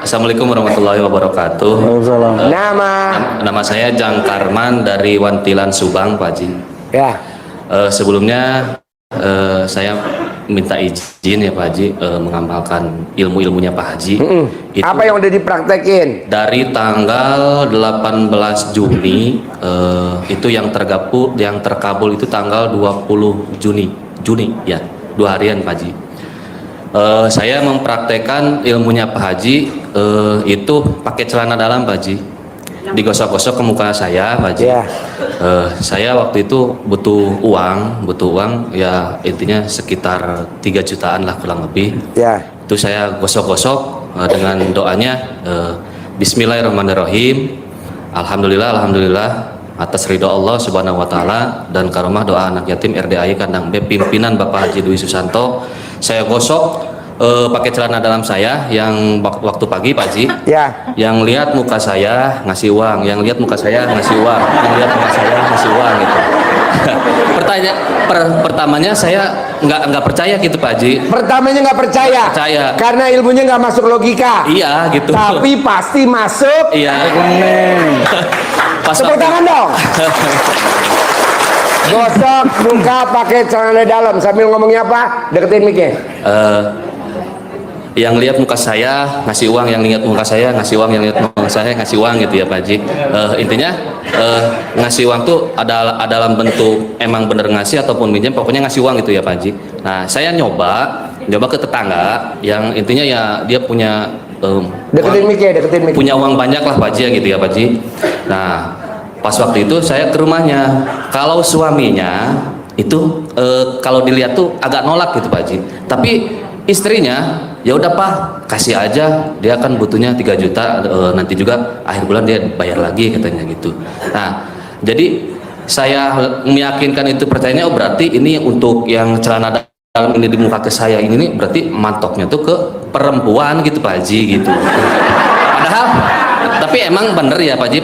Assalamualaikum warahmatullahi wabarakatuh. Nama saya Jang Karman dari Wantilan Subang, Pak Haji. ya. Sebelumnya saya minta izin ya Pak Haji mengamalkan ilmu-ilmunya Pak Haji. Itu Apa yang udah dipraktekin? dari tanggal 18 Juni itu yang terkabul itu tanggal 20 Juni ya, 2 harian Pak Haji. Saya mempraktekkan ilmunya Pak Haji itu pakai celana dalam Pak Haji, digosok-gosok ke muka saya Pak Haji. Ya. Saya waktu itu butuh uang ya, intinya sekitar 3 jutaan lah kurang lebih. Ya. Itu saya gosok-gosok dengan doanya Bismillahirrahmanirrahim, Alhamdulillah atas ridho Allah Subhanahu wa taala dan karomah doa anak yatim RDAY Kandang B pimpinan Bapak Haji Dwi Susanto. Saya gosok pakai celana dalam saya yang waktu pagi Pak Haji. Ya. Yang lihat muka saya ngasih uang, yang lihat muka saya ngasih uang, yang lihat muka saya ngasih uang gitu. Pertamanya saya nggak percaya gitu Pak Haji. Pertamanya nggak percaya. Percaya. Karena ilmunya nggak masuk logika. Iya gitu. Tapi pasti masuk. Iya. Pas Tepuk tangan dong. Gosok muka pakai celana dalam sambil ngomongnya apa? Deketin mic-nya. Yang lihat muka saya ngasih uang, yang lihat muka saya ngasih uang, yang lihat muka saya ngasih uang gitu ya Pak Haji. Intinya ngasih uang tuh ada dalam bentuk emang bener ngasih ataupun minjem, pokoknya ngasih uang gitu ya Pak Haji. Nah saya nyoba ke tetangga yang intinya ya dia punya Deketin mic-nya, deketin mic. punya uang banyak lah Pak Haji ya gitu ya Pak Haji. Nah pas waktu itu saya ke rumahnya, kalau suaminya itu kalau dilihat tuh agak nolak gitu Pak Haji, tapi istrinya ya udah Pak kasih aja, dia kan butuhnya 3 juta nanti juga akhir bulan dia bayar lagi katanya gitu. Nah jadi saya meyakinkan itu, percayanya oh berarti ini untuk yang celana dalam ini di muka ke saya ini nih berarti mantoknya tuh ke perempuan gitu Pak Haji gitu. Padahal tapi emang bener ya Pak Haji,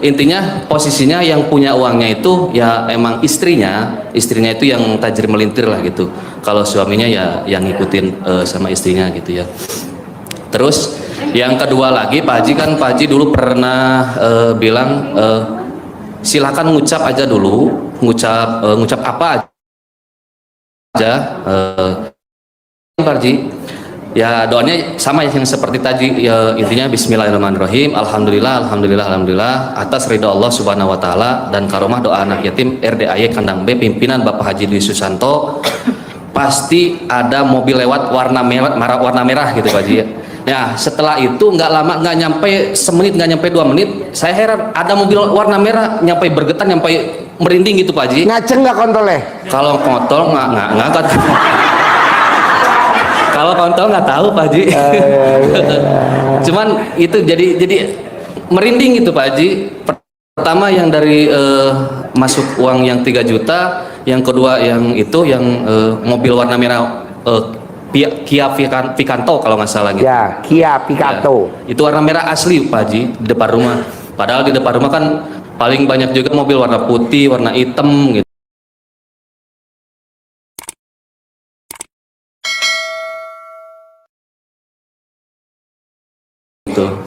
intinya posisinya yang punya uangnya itu ya emang istrinya itu yang tajir melintir lah gitu. Kalau suaminya ya yang ngikutin sama istrinya gitu ya. Terus yang kedua lagi Pak Haji, kan Pak Haji dulu pernah bilang silakan ngucap aja dulu, ngucap apa aja Pak Haji. Ya doanya sama yang seperti tadi ya, intinya Bismillahirrahmanirrahim, Alhamdulillah atas ridho Allah Subhanahu wa taala dan karomah doa anak yatim RDAY Kandang B pimpinan Bapak Haji Dwi Susanto. Pasti ada mobil lewat warna merah gitu Pak Haji ya. Ya setelah itu nggak lama, nggak nyampe semenit, nggak nyampe 2 menit, saya heran ada mobil warna merah nyampe bergetar, nyampe merinding gitu Pak Haji. Ngaceng nggak kontolnya? Kalau kontol nggak kalau kontol nggak tahu Pak Haji. Cuman itu jadi merinding gitu Pak Haji. Pertama yang dari masuk uang yang 3 juta, yang kedua yang itu yang mobil warna merah Kia Picanto kalau nggak salah gitu. Ya, Kia Picanto. Ya, itu warna merah asli Pak Haji di depan rumah. Padahal di depan rumah kan paling banyak juga mobil warna putih, warna hitam gitu.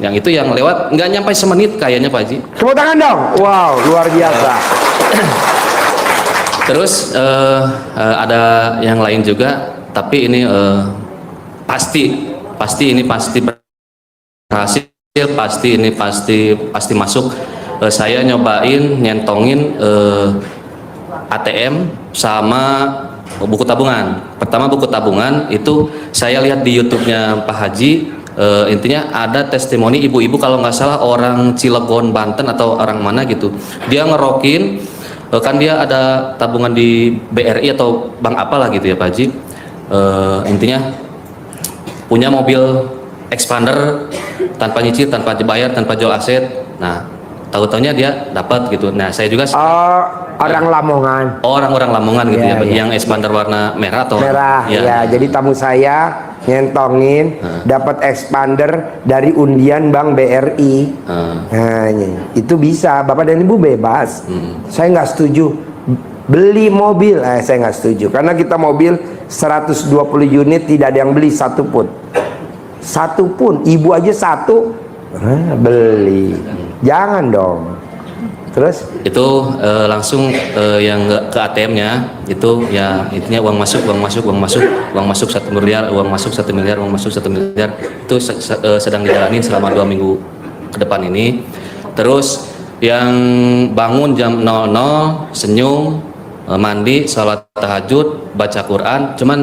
Yang itu yang lewat nggak nyampe semenit kayaknya Pak Haji. Tepuk tangan dong. Wow, luar biasa. Terus ada yang lain juga, tapi ini pasti berhasil, pasti masuk. Saya nyobain nyentongin ATM sama buku tabungan. Pertama buku tabungan itu saya lihat di YouTube-nya Pak Haji. Intinya ada testimoni ibu-ibu kalau nggak salah orang Cilegon Banten atau orang mana gitu, dia ngerokin kan dia ada tabungan di BRI atau bank apalah gitu ya Pak Haji. Intinya punya mobil expander tanpa nyicil, tanpa dibayar, tanpa jual aset. Nah tahu-taunya dia dapat gitu. Nah saya juga orang Lamongan. Orang-orang Lamongan gitu ya, ya. yang expander warna merah atau merah ya. Jadi tamu saya nyentongin dapat expander dari undian Bank BRI. Nah, itu bisa, Bapak dan Ibu bebas. Saya nggak setuju beli mobil, saya nggak setuju karena kita mobil 120 unit tidak ada yang beli 1 pun. satu pun, ibu aja satu beli, jangan dong. Terus itu langsung yang ke ATM-nya itu ya intinya uang masuk 1 miliar, uang masuk 1 miliar, uang masuk 1 miliar itu sedang dijalani selama 2 minggu ke depan ini. Terus yang bangun jam 00 senyum, mandi, sholat tahajud, baca Quran, cuman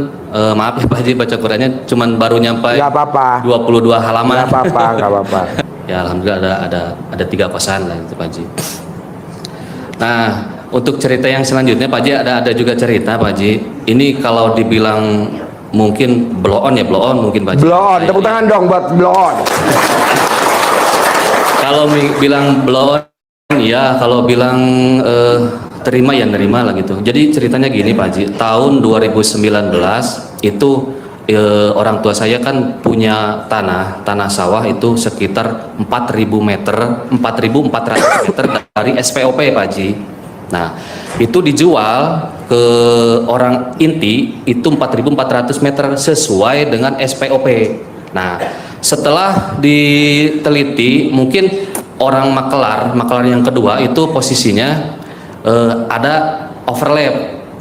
maaf ya Pak Haji, baca Qurannya cuman baru nyampe nggak apa-apa, 22 halaman. nggak apa-apa, nggak apa-apa. Ya alhamdulillah ada 3 kosan lah itu Pak Haji. Nah, untuk cerita yang selanjutnya Pak Haji, ada juga cerita Pak Haji. Ini kalau dibilang mungkin blow on mungkin Pak Haji. Blow on, tepuk tangan dong buat blow on. Kalau bilang blow on, ya kalau bilang terima ya nerima lah gitu. Jadi ceritanya gini Pak Haji, tahun 2019 itu orang tua saya kan punya tanah sawah itu sekitar 4.000 meter, 4.400 meter dari SPOP Pak Haji. Nah itu dijual ke orang inti itu 4.400 meter sesuai dengan SPOP. Nah setelah diteliti mungkin orang makelar yang kedua itu posisinya ada overlap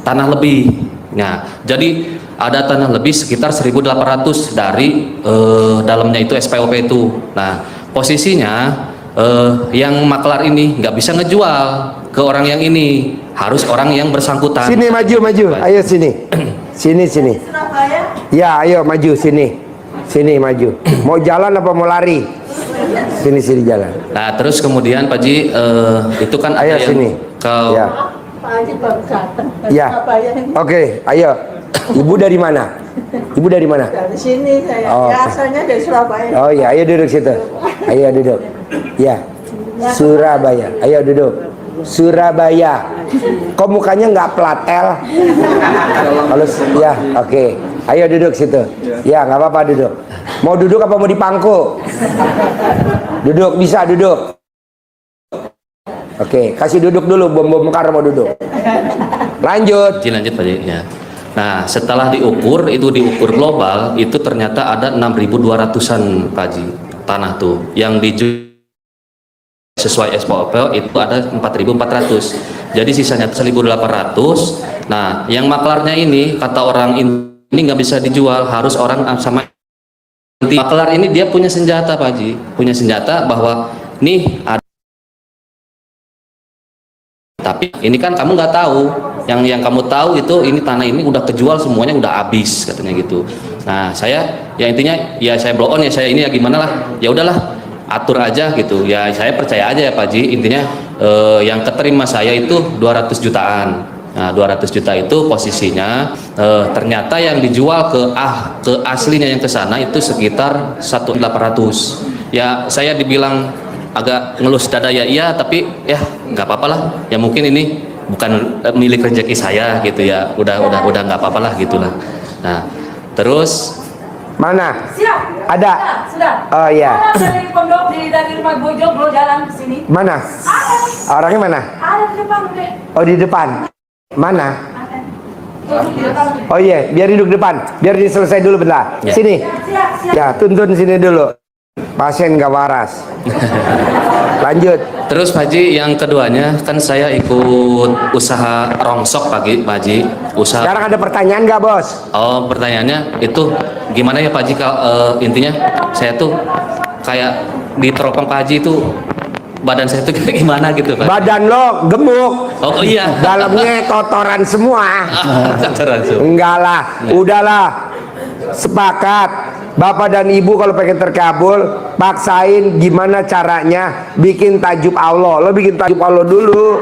tanah lebih. Nah jadi ada tanah lebih sekitar 1.800 dari dalamnya itu SPOP itu. Nah posisinya yang makelar ini nggak bisa ngejual ke orang yang ini, harus orang yang bersangkutan. Sini maju, ayo sini. sini. Ya ayo maju sini, maju. Mau jalan apa mau lari? Sini jalan. Nah terus kemudian Pak Ji itu kan ayo ada yang sini. Ya. Pak Haji baru datang. Ya. Oke, ayo. Ibu dari mana? Dari sini saya. Oh, Biasanya dari Surabaya. Oh ya, ayo duduk situ. Ayo duduk. Ya. Surabaya. Ayo duduk. Surabaya. Kok mukanya nggak plat L? Kalau ya, oke. Ayo duduk situ. Ya, nggak apa-apa duduk. Mau duduk apa mau dipangku? Duduk, bisa duduk. Oke, kasih duduk dulu, bom kar mau duduk. Lanjut. Lanjut Pak Ji ya. Nah setelah diukur global itu ternyata ada 6.200an Pak Ji tanah tuh yang dijual sesuai SPOP itu ada 4.400. Jadi sisanya 1.800. Nah yang maklarnya ini kata orang ini nggak bisa dijual, harus orang sama maklar ini dia punya senjata Pak Ji, punya senjata bahwa nih ada. Tapi ini kan kamu nggak tahu, yang kamu tahu itu ini tanah ini udah kejual semuanya, udah habis katanya gitu. Nah saya ya intinya ya saya blow on ya, saya ini ya gimana lah, ya udahlah atur aja gitu ya, saya percaya aja ya Pak Ji. Intinya yang keterima saya itu 200 jutaan. Nah 200 juta itu posisinya ternyata yang dijual ke aslinya yang ke sana itu sekitar 1.800. Ya saya dibilang agak ngelus dada ya iya, tapi ya nggak apa-apa lah, ya mungkin ini bukan milik rezeki saya gitu ya, udah nggak apa-apa lah gitulah. Nah terus mana Siap. ada Sudah. Oh ya, Dari pondok dari rumah Bojo belum jalan ke sini. mana orangnya mana? Ada di depan deh. Oh di depan mana? Di depan. Oh iya, biar duduk depan, biar diselesai dulu bentar. Ya. Sini Siap. ya, tuntun sini dulu, pasien gak waras. Lanjut. Terus Pak Haji yang keduanya kan saya ikut usaha rongsok Pak Haji, usaha. Sekarang ada pertanyaan gak bos? Oh pertanyaannya itu gimana ya Pak Haji, intinya saya tuh kayak di teropong Pak Haji itu badan saya tuh gimana gitu Pak. Badan lo gemuk, Oh iya. dalamnya kotoran semua. Langsung. Enggak lah, udahlah, sepakat. Bapak dan ibu kalau pengen terkabul, paksain gimana caranya bikin tajub Allah. Lo bikin tajub Allah dulu.